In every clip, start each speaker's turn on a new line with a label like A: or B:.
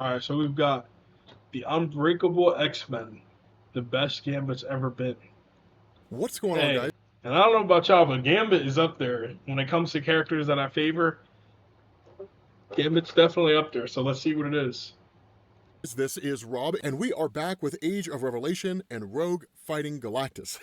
A: All right, so we've got the Unbreakable X-Men, the best Gambit's ever been.
B: What's going on, guys?
A: Hey, and I don't know about y'all, but Gambit is up there when it comes to characters that I favor. Gambit's definitely up there. So let's see what it is.
B: This is Rob, and we are back with Age of Revelation and Rogue fighting Galactus.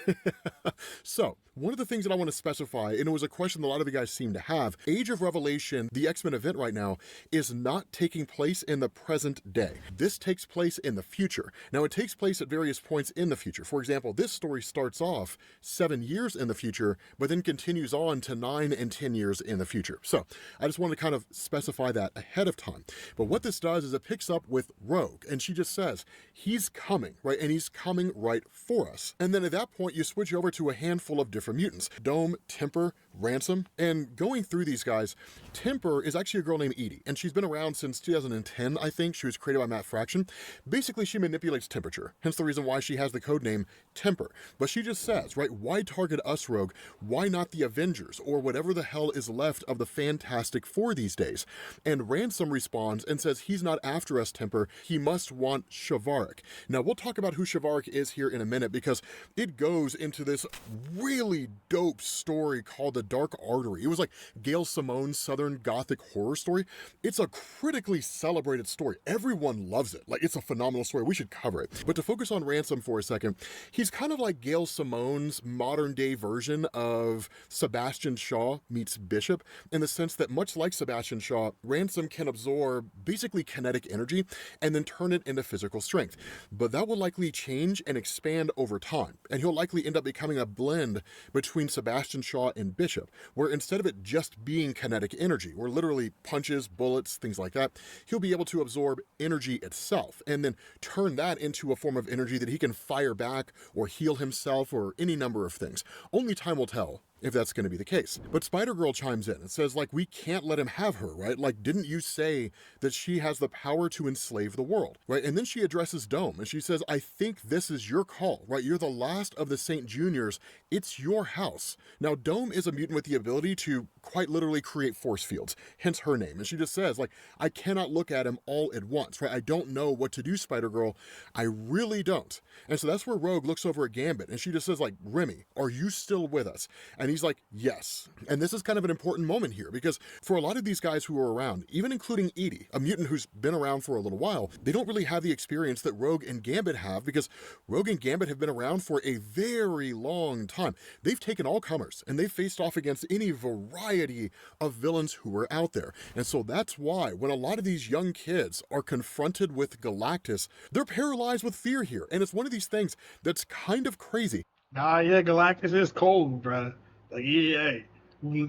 B: So, one of the things that I want to specify, and it was a question that a lot of you guys seem to have, Age of Revelation, the X-Men event right now, is not taking place in the present day. This takes place in the future. Now, it takes place at various points in the future. For example, this story starts off 7 years in the future, but then continues on to 9 and 10 years in the future. So, I just want to kind of specify that ahead of time. But what this does is it picks up with Rogue, and she just says, he's coming, right? And he's coming right for us. And then at that point, you switch over to a handful of different mutants. Dome, Temper, Ransom. And going through these guys, Temper is actually a girl named Edie, and she's been around since 2010, I think. She was created by Matt Fraction. Basically, she manipulates temperature, hence the reason why she has the code name Temper. But she just says, right, why target us, Rogue? Why not the Avengers, or whatever the hell is left of the Fantastic Four these days? And Ransom responds and says he's not after us, Temper. He must want Shavarik. Now, we'll talk about who Shavarik is here in a minute, because it goes into this really dope story called The Dark Artery. It was like Gail Simone's Southern Gothic horror story. It's a critically celebrated story. Everyone loves it. Like, it's a phenomenal story. We should cover it. But to focus on Ransom for a second, he's kind of like Gail Simone's modern day version of Sebastian Shaw meets Bishop, in the sense that much like Sebastian Shaw, Ransom can absorb basically kinetic energy and then turn it into physical strength. But that will likely change and expand over time, and he'll likely end up becoming a blend between Sebastian Shaw and Bishop, where instead of it just being kinetic energy, or literally punches, bullets, things like that, he'll be able to absorb energy itself and then turn that into a form of energy that he can fire back or heal himself or any number of things. Only time will tell if that's going to be the case. But Spider-Girl chimes in and says, like, we can't let him have her, right? Like, didn't you say that she has the power to enslave the world, right? And then she addresses Dome, and she says, I think this is your call, right? You're the last of the St. Juniors. It's your house. Now, Dome is a mutant with the ability to quite literally create force fields, hence her name. And she just says, like, I cannot look at him all at once, right? I don't know what to do, Spider-Girl. I really don't. And so that's where Rogue looks over at Gambit, and she just says, like, Remy, are you still with us? And he's like, yes. And this is kind of an important moment here, because for a lot of these guys who are around, even including Edie, a mutant who's been around for a little while, they don't really have the experience that Rogue and Gambit have, because Rogue and Gambit have been around for a very long time. They've taken all comers, and they've faced off against any variety of villains who are out there. And so that's why when a lot of these young kids are confronted with Galactus, they're paralyzed with fear here. And it's one of these things that's kind of crazy.
A: Nah, yeah, Galactus is cold, bruh. Like, yeah.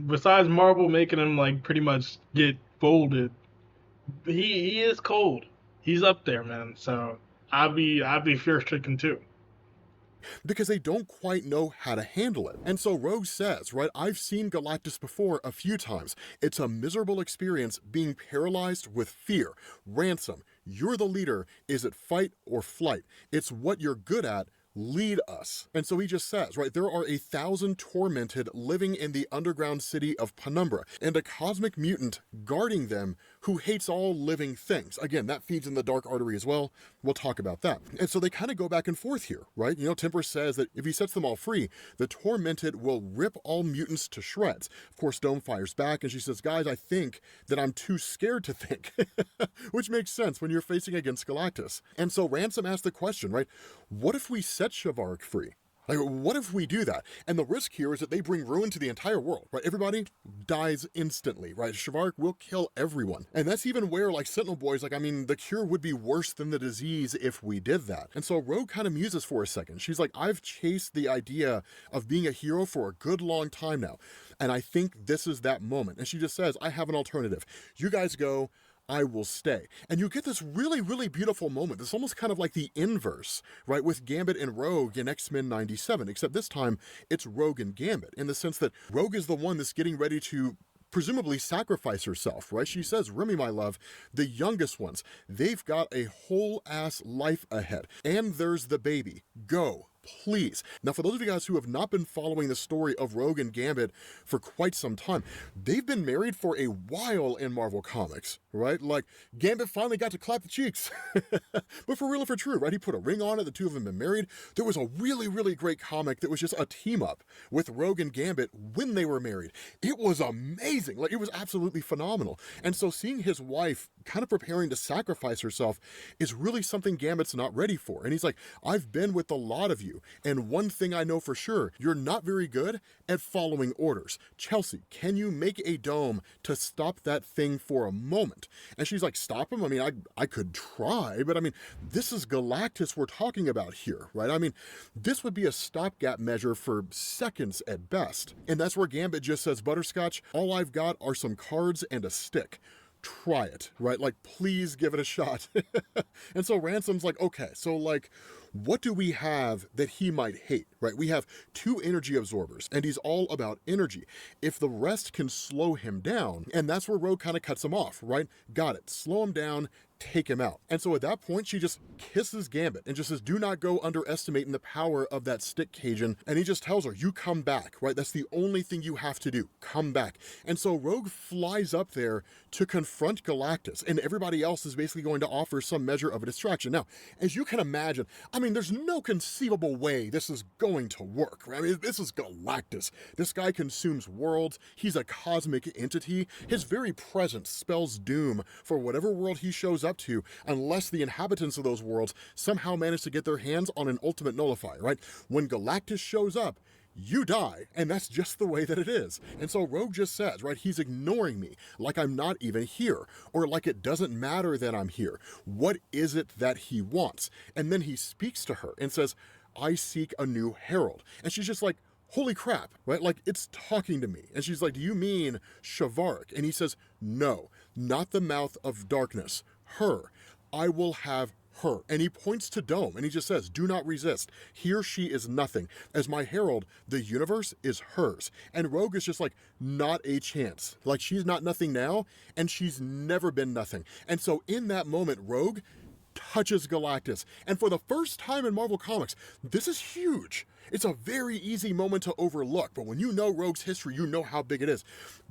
A: Besides Marvel making him like pretty much get folded, he is cold. He's up there, man. So I'd be fear stricken too.
B: Because they don't quite know how to handle it. And so Rogue says, right, I've seen Galactus before a few times. It's a miserable experience being paralyzed with fear. Ransom, you're the leader. Is it fight or flight? It's what you're good at. Lead us. And so he just says, right, there are 1,000 tormented living in the underground city of Penumbra, and a cosmic mutant guarding them who hates all living things. Again, that feeds in the Dark Artery as well. We'll talk about that. And so they kind of go back and forth here, right? You know, Temper says that if he sets them all free, the tormented will rip all mutants to shreds. Of course, Dome fires back, and she says, guys, I think that I'm too scared to think. Which makes sense when you're facing against Galactus. And so Ransom asked the question, right, what if we set Shavarik free? Like, what if we do that? And the risk here is that they bring ruin to the entire world, right? Everybody dies instantly, right? Shavarik will kill everyone. And that's even where, like, Sentinel Boy's like, I mean, the cure would be worse than the disease if we did that. And so Rogue kind of muses for a second. She's like, I've chased the idea of being a hero for a good long time now. And I think this is that moment. And she just says, I have an alternative. You guys go, I will stay. And you get this really, really beautiful moment. It's almost kind of like the inverse, right, with Gambit and Rogue in X-Men 97, except this time it's Rogue and Gambit, in the sense that Rogue is the one that's getting ready to presumably sacrifice herself, right? She says, Remy, my love, the youngest ones, they've got a whole ass life ahead. And there's the baby. Go. please. Now, for those of you guys who have not been following the story of Rogue and Gambit for quite some time, they've been married for a while in Marvel Comics, right? Like, Gambit finally got to clap the cheeks. But for real and for true, right? He put a ring on it, the two of them been married. There was a really, really great comic that was just a team up with Rogue and Gambit when they were married. It was amazing. Like, it was absolutely phenomenal. And so seeing his wife kind of preparing to sacrifice herself is really something Gambit's not ready for. And he's like, I've been with a lot of you, and one thing I know for sure, you're not very good at following orders. Chelsea, can you make a dome to stop that thing for a moment? And she's like, stop him? I mean, I could try, but I mean, this is Galactus we're talking about here, right? I mean, this would be a stopgap measure for seconds at best. And that's where Gambit just says, Butterscotch, all I've got are some cards and a stick. Try it, right? Like, please give it a shot. And so Ransom's like, okay, so like, what do we have that he might hate, right? We have 2 energy absorbers, and he's all about energy. If the rest can slow him down, and that's where Rogue kind of cuts him off, right? Got it. Slow him down, take him out. And so at that point, she just kisses Gambit and just says, do not go underestimating the power of that stick, Cajun. And he just tells her, you come back, right? That's the only thing you have to do. Come back. And so Rogue flies up there to confront Galactus, and everybody else is basically going to offer some measure of a distraction. Now, as you can imagine, I mean, there's no conceivable way this is going to work, right? I mean, this is Galactus. This guy consumes worlds. He's a cosmic entity. His very presence spells doom for whatever world he shows up to, unless the inhabitants of those worlds somehow manage to get their hands on an ultimate nullifier, right? When Galactus shows up, you die, and that's just the way that it is. And so Rogue just says, right, he's ignoring me, like I'm not even here, or like it doesn't matter that I'm here. What is it that he wants? And then he speaks to her and says, I seek a new herald. And she's just like, holy crap, right? Like, it's talking to me. And she's like, do you mean Shavaric? And he says, no, not the mouth of darkness. Her. I will have her. And he points to Dome, and he just says, do not resist. Here she is nothing. As my herald, the universe is hers. And Rogue is just like, not a chance. Like, she's not nothing now, and she's never been nothing. And so in that moment, Rogue touches Galactus. And for the first time in Marvel Comics, this is huge. It's a very easy moment to overlook, but when you know Rogue's history, you know how big it is.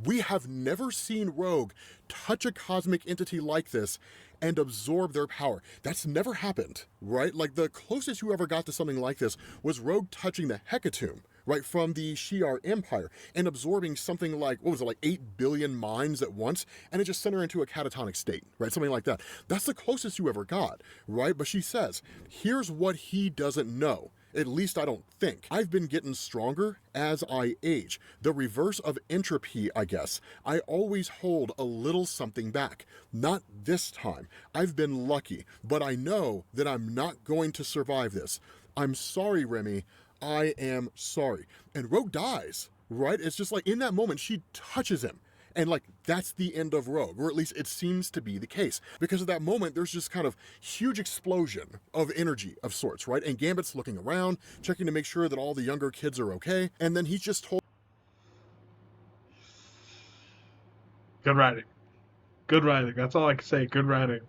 B: We have never seen Rogue touch a cosmic entity like this and absorb their power. That's never happened, right? Like, the closest you ever got to something like this was Rogue touching the Hecatomb, right, from the Shi'ar Empire, and absorbing something like, what was it, like 8 billion minds at once, and it just sent her into a catatonic state, right, something like that. That's the closest you ever got, right? But she says, here's what he doesn't know. At least I don't think. I've been getting stronger as I age. The reverse of entropy, I guess. I always hold a little something back. Not this time. I've been lucky, but I know that I'm not going to survive this. I'm sorry, Remy. I am sorry. And Rogue dies, right? It's just like, in that moment, she touches him. And like, that's the end of Rogue, or at least it seems to be the case. Because at that moment, there's just kind of huge explosion of energy of sorts, right? And Gambit's looking around, checking to make sure that all the younger kids are okay. And then he's just told,
A: Good writing. Good writing. That's all I can say. Good writing.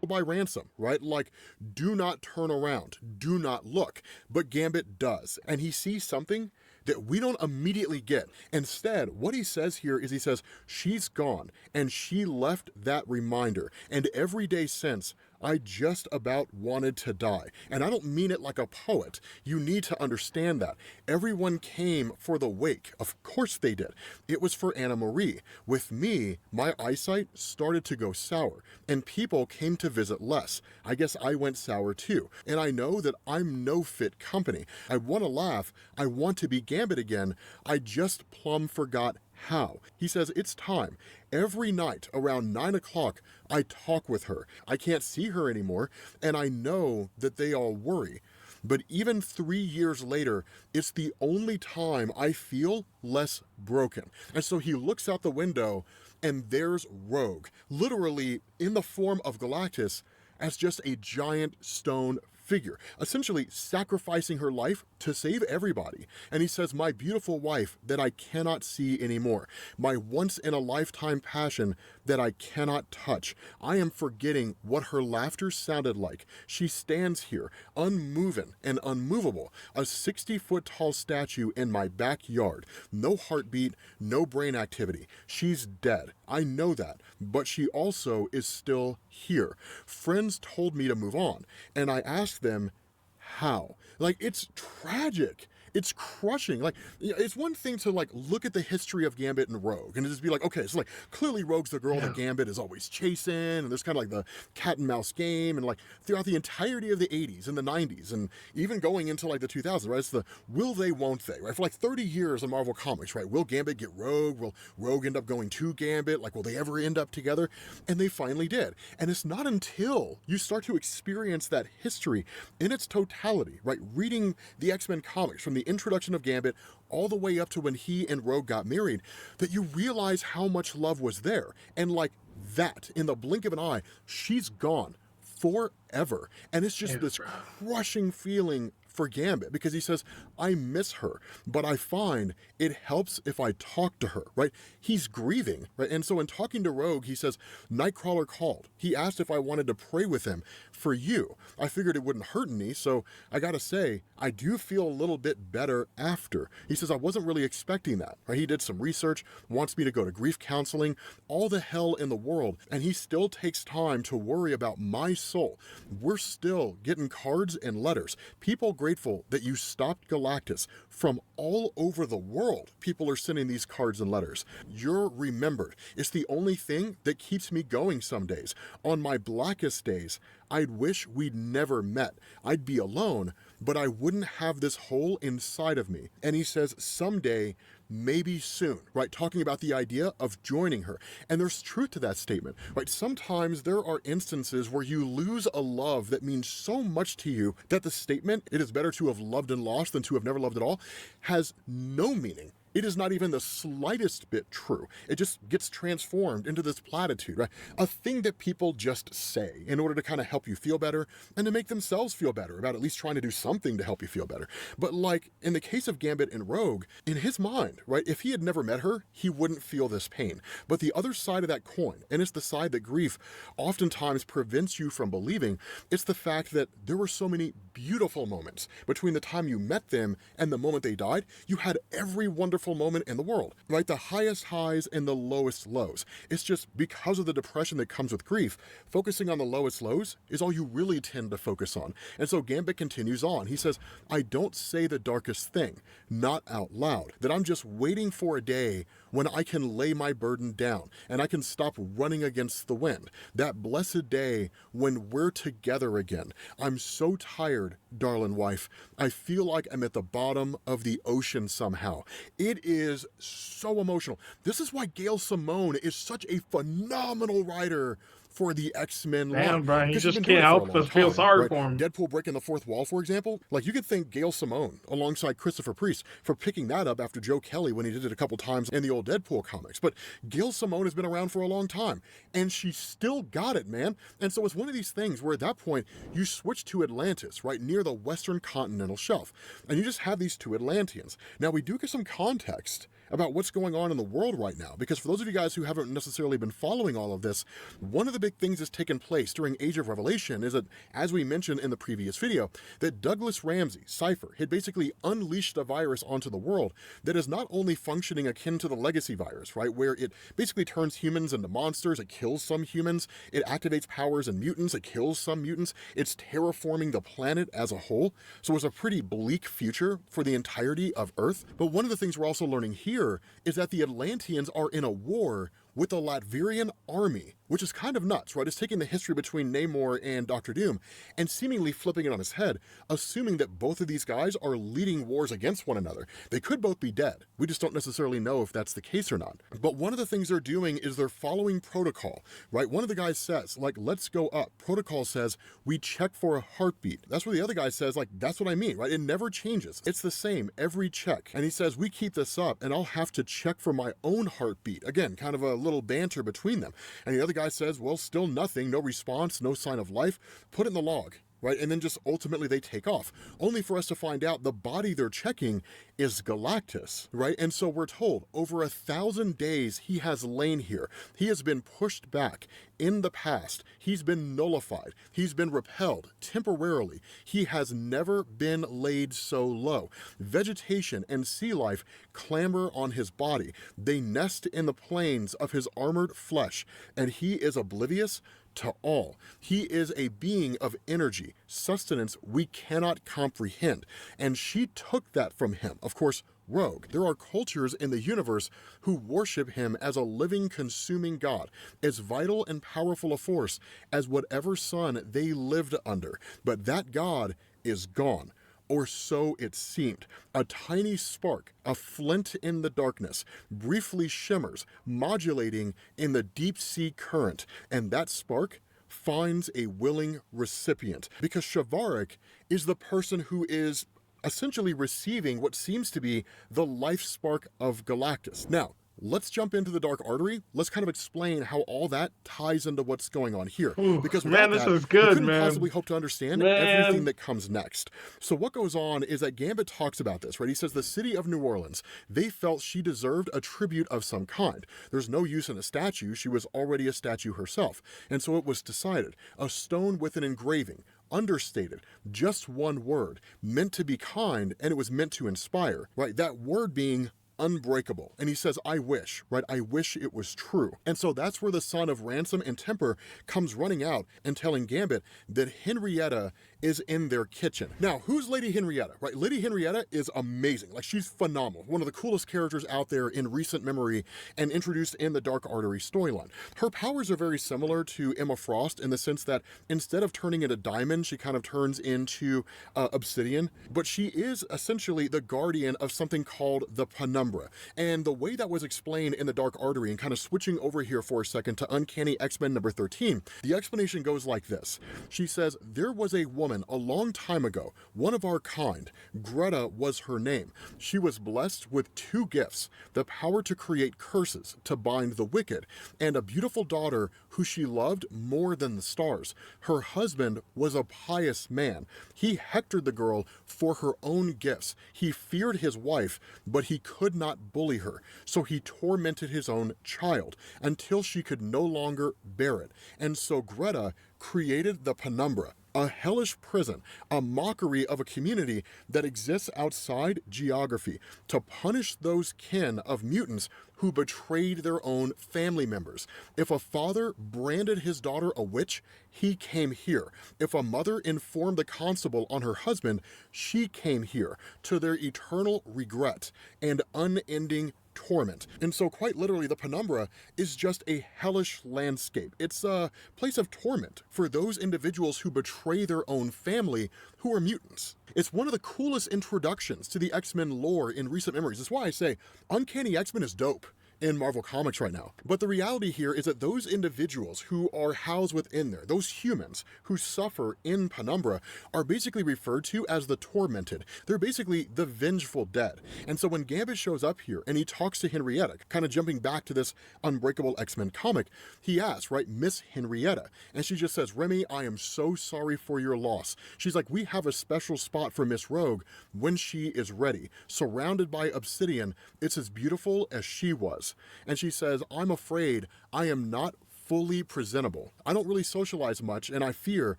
B: by Ransom, right? Like, do not turn around, do not look. But Gambit does, and he sees something that we don't immediately get. Instead, what he says here is, he says, she's gone, and she left that reminder, and every day since, I just about wanted to die. And I don't mean it like a poet. You need to understand that. Everyone came for the wake. Of course they did. It was for Anna Marie. With me, my eyesight started to go sour, and people came to visit less. I guess I went sour too. And I know that I'm no fit company. I want to laugh. I want to be Gambit again. I just plumb forgot how. He says, it's time. Every night around 9 o'clock, I talk with her. I can't see her anymore, and I know that they all worry. But even 3 years later, it's the only time I feel less broken. And so he looks out the window, and there's Rogue, literally in the form of Galactus, as just a giant stone figure, essentially sacrificing her life to save everybody. And he says, my beautiful wife that I cannot see anymore, my once in a lifetime passion that I cannot touch. I am forgetting what her laughter sounded like. She stands here, unmoving and unmovable, a 60-foot tall statue in my backyard. No heartbeat, no brain activity. She's dead. I know that, but she also is still here. Friends told me to move on, and I asked them, how? Like, it's tragic. It's crushing. Like, it's one thing to like look at the history of Gambit and Rogue and just be like, okay, so like clearly Rogue's the girl that Gambit is always chasing, and there's kind of like the cat and mouse game, and like throughout the entirety of the 80s and the 90s, and even going into like the 2000s, right? It's the will they, won't they, right? For like 30 years in Marvel Comics, right? Will Gambit get Rogue? Will Rogue end up going to Gambit? Like, will they ever end up together? And they finally did. And it's not until you start to experience that history in its totality, right? Reading the X-Men comics from the introduction of Gambit all the way up to when he and Rogue got married, that you realize how much love was there. And like that, in the blink of an eye, she's gone forever. And it's just this crushing feeling for Gambit, because he says, I miss her, but I find it helps if I talk to her, right? He's grieving, right? And so in talking to Rogue, he says, Nightcrawler called. He asked if I wanted to pray with him for you. I figured it wouldn't hurt any, so I gotta say, I do feel a little bit better after. He says, I wasn't really expecting that, right? He did some research, wants me to go to grief counseling, all the hell in the world, and he still takes time to worry about my soul. We're still getting cards and letters. People grateful that you stopped Galactus. From all over the world, people are sending these cards and letters. You're remembered. It's the only thing that keeps me going some days. On my blackest days, I'd wish we'd never met. I'd be alone, but I wouldn't have this hole inside of me. And he says, someday, maybe soon, right? Talking about the idea of joining her. And there's truth to that statement, right? Sometimes there are instances where you lose a love that means so much to you that the statement, it is better to have loved and lost than to have never loved at all, has no meaning. It is not even the slightest bit true. It just gets transformed into this platitude, right? A thing that people just say in order to kind of help you feel better and to make themselves feel better about at least trying to do something to help you feel better. But like in the case of Gambit and Rogue, in his mind, right, if he had never met her, he wouldn't feel this pain. But the other side of that coin, and it's the side that grief oftentimes prevents you from believing, it's the fact that there were so many beautiful moments between the time you met them and the moment they died. You had every wonderful moment in the world, right? The highest highs and the lowest lows. It's just because of the depression that comes with grief, focusing on the lowest lows is all you really tend to focus on. And so Gambit continues on. He says, I don't say the darkest thing, not out loud, that I'm just waiting for a day when I can lay my burden down and I can stop running against the wind. That blessed day when we're together again. I'm so tired, darling wife. I feel like I'm at the bottom of the ocean somehow. It is so emotional. This is why Gail Simone is such a phenomenal writer for the X-Men line.
A: Damn, Brian, you just can't help but feel sorry for him.
B: Deadpool breaking the fourth wall, for example. Like, you could thank Gail Simone alongside Christopher Priest for picking that up after Joe Kelly when he did it a couple times in the old Deadpool comics. But Gail Simone has been around for a long time, and she still got it, man. And so it's one of these things where at that point, you switch to Atlantis, right near the Western Continental Shelf, and you just have these two Atlanteans. Now, we do get some context about what's going on in the world right now, because for those of you guys who haven't necessarily been following all of this, one of the big things that's taken place during Age of Revelation is that, as we mentioned in the previous video, that Douglas Ramsey, Cypher, had basically unleashed a virus onto the world that is not only functioning akin to the legacy virus, right, where it basically turns humans into monsters, it kills some humans, it activates powers in mutants, it kills some mutants, it's terraforming the planet as a whole. So it's a pretty bleak future for the entirety of Earth. But one of the things we're also learning here is that the Atlanteans are in a war with the Latvian army, which is kind of nuts, right? It's taking the history between Namor and Doctor Doom and seemingly flipping it on his head, assuming that both of these guys are leading wars against one another. They could both be dead. We just don't necessarily know if that's the case or not. But one of the things they're doing is they're following protocol, right? One of the guys says, like, let's go up. Protocol says, we check for a heartbeat. That's what the other guy says, like, that's what I mean, right? It never changes. It's the same every check. And he says, we keep this up and I'll have to check for my own heartbeat. Again, kind of a little banter between them. And the other guy says, well, still nothing, no response, no sign of life. Put it in the log. right? And then just ultimately they take off, only for us to find out the body they're checking is Galactus, right? And so we're told over 1,000 days he has lain here. He has been pushed back in the past. He's been nullified. He's been repelled temporarily. He has never been laid so low. Vegetation and sea life clamber on his body. They nest in the plains of his armored flesh, and he is oblivious to all. He is a being of energy, sustenance we cannot comprehend. And she took that from him. Of course, Rogue. There are cultures in the universe who worship him as a living, consuming God, as vital and powerful a force as whatever sun they lived under. But that God is gone. Or so it seemed. A tiny spark, a flint in the darkness, briefly shimmers, modulating in the deep sea current, and that spark finds a willing recipient. Because Shavaric is the person who is essentially receiving what seems to be the life spark of Galactus. Now, let's jump into the Dark Artery. Let's kind of explain how all that ties into what's going on here.
A: Ooh,
B: because
A: man, this is
B: we
A: good,
B: couldn't
A: man.
B: possibly hope to understand everything that comes next. So what goes on is that Gambit talks about this, right? He says the city of New Orleans, they felt she deserved a tribute of some kind. There's no use in a statue. She was already a statue herself. And so it was decided, a stone with an engraving, understated, just one word, meant to be kind, and it was meant to inspire, right? That word being unbreakable. And he says, I wish, right? I wish it was true. And so that's where the son of Ransom and Temper comes running out and telling Gambit that Henrietta is in their kitchen. Now, who's Lady Henrietta, right? Lady Henrietta is amazing. Like, she's phenomenal. One of the coolest characters out there in recent memory and introduced in the Dark Artery storyline. Her powers are very similar to Emma Frost in the sense that instead of turning into diamond, she kind of turns into obsidian, but she is essentially the guardian of something called the Penumbra. And the way that was explained in the Dark Artery, and kind of switching over here for a second to Uncanny X-Men number 13, the explanation goes like this. She says, there was a woman a long time ago, one of our kind. Greta was her name. She was blessed with two gifts, the power to create curses, to bind the wicked, and a beautiful daughter who she loved more than the stars. Her husband was a pious man. He hectored the girl for her own gifts. He feared his wife, but he could not bully her, so he tormented his own child until she could no longer bear it. And so Greta created the Penumbra, a hellish prison, a mockery of a community that exists outside geography, to punish those kin of mutants who betrayed their own family members. If a father branded his daughter a witch, he came here. If a mother informed the constable on her husband, she came here, to their eternal regret and unending torment. And so quite literally, the Penumbra is just a hellish landscape. It's a place of torment for those individuals who betray their own family who are mutants. It's one of the coolest introductions to the X-Men lore in recent memories. That's why I say Uncanny X-Men is dope in Marvel Comics right now. But the reality here is that those individuals who are housed within there, those humans who suffer in Penumbra, are basically referred to as the tormented. They're basically the vengeful dead. And so when Gambit shows up here and he talks to Henrietta, kind of jumping back to this Unbreakable X-Men comic, he asks, right, Miss Henrietta, and she just says, Remy, I am so sorry for your loss. She's like, we have a special spot for Miss Rogue when she is ready. Surrounded by obsidian, it's as beautiful as she was. And she says, I'm afraid I am not fully presentable. I don't really socialize much, and I fear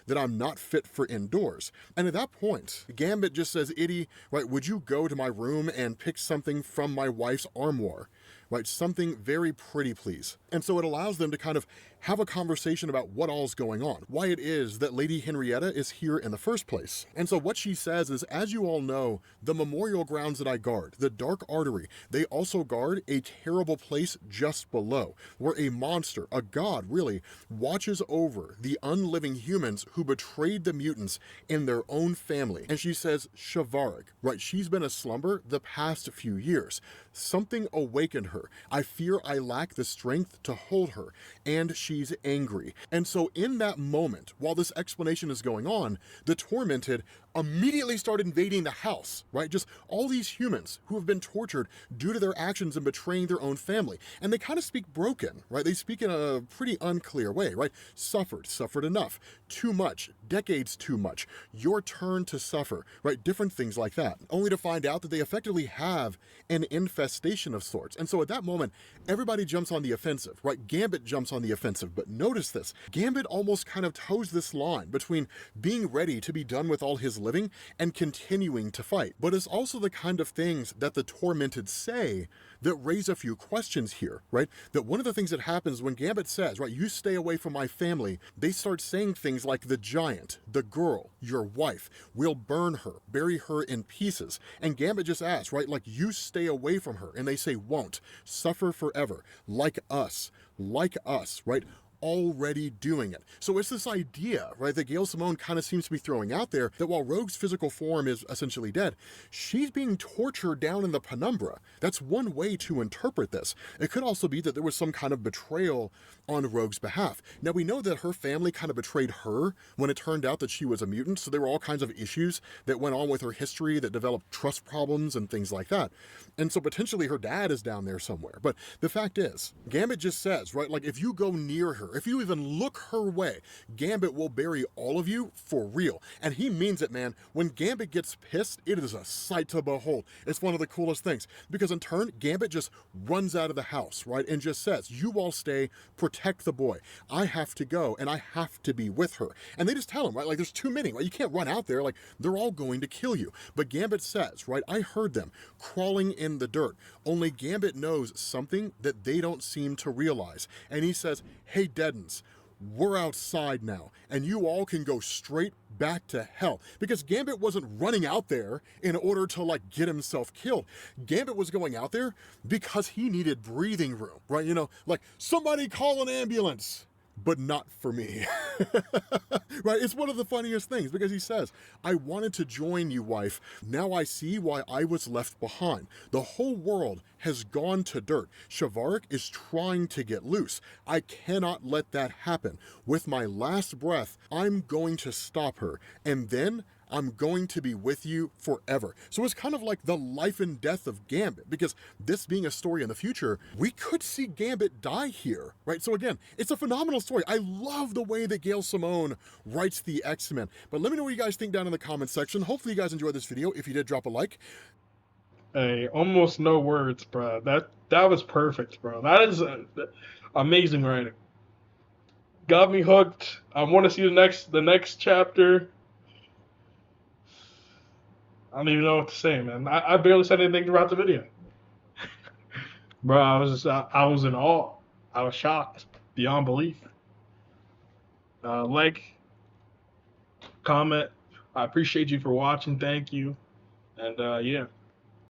B: that I'm not fit for indoors. And at that point, Gambit just says, Iddy, right, would you go to my room and pick something from my wife's armoire? Right, something very pretty, please. And so it allows them to kind of have a conversation about what all's going on, why it is that Lady Henrietta is here in the first place. And so what she says is, as you all know, the memorial grounds that I guard, the Dark Artery, they also guard a terrible place just below, where a monster, a god really, watches over the unliving humans who betrayed the mutants in their own family. And she says, Shavaric, right, she's been a slumber the past few years. Something awakened her. her. I fear I lack the strength to hold her, and she's angry. And so in that moment, while this explanation is going on, the tormented immediately start invading the house, right? Just all these humans who have been tortured due to their actions in betraying their own family. And they kind of speak broken, right? They speak in a pretty unclear way, right? Suffered enough, too much, decades too much, your turn to suffer, right? Different things like that. Only to find out that they effectively have an infestation of sorts. And so at that moment, everybody jumps on the offensive, right? Gambit jumps on the offensive. But notice this, Gambit almost kind of toes this line between being ready to be done with all his living and continuing to fight. But it's also the kind of things that the tormented say that raise a few questions here, right? That one of the things that happens when Gambit says, right, you stay away from my family, they start saying things like the giant, the girl, your wife, we'll burn her, bury her in pieces. And Gambit just asks, right, like, you stay away from her. And they say, won't, suffer forever, like us, right? Already doing it. So it's this idea, right, that Gail Simone kind of seems to be throwing out there that while Rogue's physical form is essentially dead, she's being tortured down in the penumbra. That's one way to interpret this. It could also be that there was some kind of betrayal on Rogue's behalf. Now we know that her family kind of betrayed her when it turned out that she was a mutant, so there were all kinds of issues that went on with her history that developed trust problems and things like that. And so potentially her dad is down there somewhere. But the fact is, Gambit just says, right, like if you go near her, if you even look her way, Gambit will bury all of you for real. And he means it, man. When Gambit gets pissed, it is a sight to behold. It's one of the coolest things. Because in turn, Gambit just runs out of the house, right, and just says, you all stay, protect the boy. I have to go, and I have to be with her. And they just tell him, right, like there's too many, right? You can't run out there, like they're all going to kill you. But Gambit says, right, I heard them crawling in the dirt. Only Gambit knows something that they don't seem to realize. And he says, hey, Deadens, we're outside now, and you all can go straight back to hell. Because Gambit wasn't running out there in order to, like, get himself killed. Gambit was going out there because he needed breathing room, right? You know, like, somebody call an ambulance. But not for me. Right? It's one of the funniest things because he says, I wanted to join you, wife. Now I see why I was left behind. The whole world has gone to dirt. Shavarik is trying to get loose. I cannot let that happen. With my last breath, I'm going to stop her. And then I'm going to be with you forever. So it's kind of like the life and death of Gambit, because this being a story in the future, we could see Gambit die here, right? So again, it's a phenomenal story. I love the way that Gail Simone writes the X-Men. But let me know what you guys think down in the comment section. Hopefully you guys enjoyed this video. If you did, drop a like.
A: Hey, almost no words, bro. That was perfect, bro. That is amazing writing. Got me hooked. I want to see the next chapter. I don't even know what to say, man. I barely said anything throughout the video. Bro, I was in awe. I was shocked beyond belief. Like, comment. I appreciate you for watching. Thank you. And yeah.